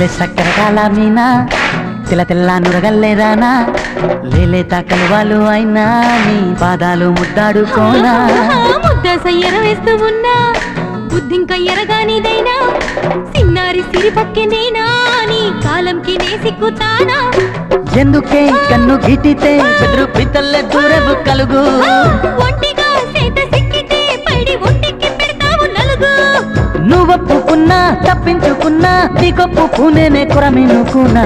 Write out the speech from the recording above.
లేలే సక్కర కాల మీనా తెల్ల తెల్ల నురగల్లేదానా లేలే తాకలు వాళ్ళు అయినా నీ పాదాలు ముద్దాడుకోనా ముద్ద సయ్యర వేస్తూ ఉన్నా బుద్ధింక ఎరగానిదైనా సిన్నారి సిరి పక్కెనేనా నీ కాలంకి నే సిక్కుతానా ఎందుకే కన్ను గిటితే బెదురు పితల్లే దూరవు కలుగు ఒంటిగా సేత సిక్కితే పైడి ఒంటికి పెడతావు నలుగు నువ్వొప్పుకున్నా తప్పించుకున్నా నీకొప్పుకునేనే కొరమినుకున్నా